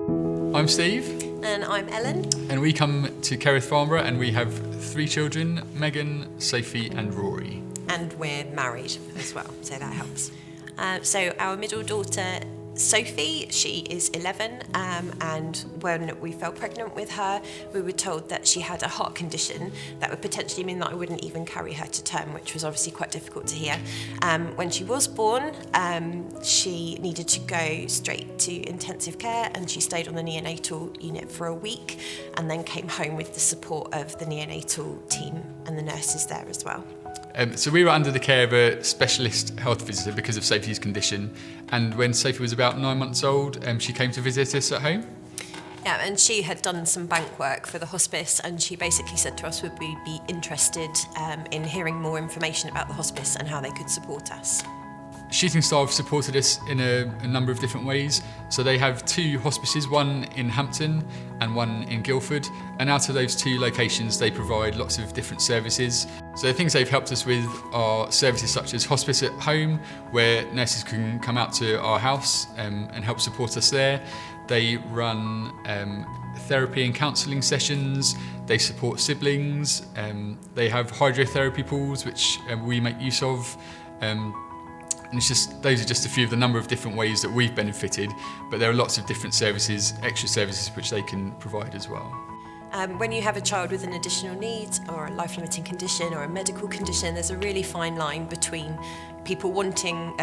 I'm Steve. And I'm Ellen. And we come to Kerith Farnborough, and we have 3 children, Megan, Sophie and Rory. And we're married as well, so that helps. So our middle daughter, Sophie, she is 11, and when we fell pregnant with her, we were told that she had a heart condition that would potentially mean that I wouldn't even carry her to term, which was obviously quite difficult to hear. When she was born, she needed to go straight to intensive care, and she stayed on the neonatal unit for a week and then came home with the support of the neonatal team and the nurses there as well. So we were under the care of a specialist health visitor because of Sophie's condition, and when Sophie was about 9 months old, she came to visit us at home. Yeah, and she had done some bank work for the hospice, and she basically said to us, would we be interested in hearing more information about the hospice and how they could support us. Shooting Star have supported us in a number of different ways. So they have 2 hospices, one in Hampton and one in Guildford. And out of those 2 locations, they provide lots of different services. So the things they've helped us with are services such as hospice at home, where nurses can come out to our house and help support us there. They run therapy and counselling sessions. They support siblings. They have hydrotherapy pools, which we make use of. And those are just a few of the number of different ways that we've benefited, but there are lots of different services, extra services, which they can provide as well. When you have a child with an additional need or a life-limiting condition or a medical condition, there's a really fine line between people wanting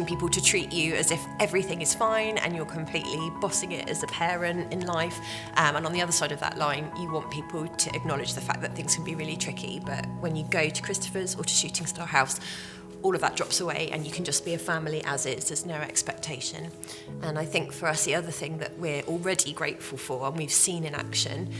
people to treat you as if everything is fine and you're completely bossing it as a parent in life, and on the other side of that line, you want people to acknowledge the fact that things can be really tricky. But when you go to Christopher's or to Shooting Star House, all of that drops away and you can just be a family as is. There's no expectation. And I think for us, the other thing that we're already grateful for and we've seen in action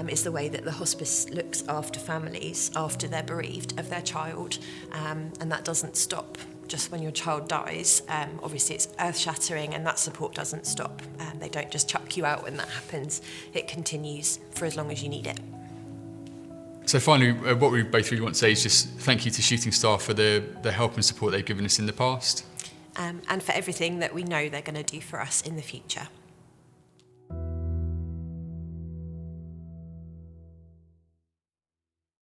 is the way that the hospice looks after families after they're bereaved of their child. And that doesn't stop just when your child dies. Obviously it's earth-shattering, and that support doesn't stop. They don't just chuck you out when that happens. It continues for as long as you need it. So finally, what we both really want to say is just thank you to Shooting Star for the help and support they've given us in the past. And for everything that we know they're going to do for us in the future.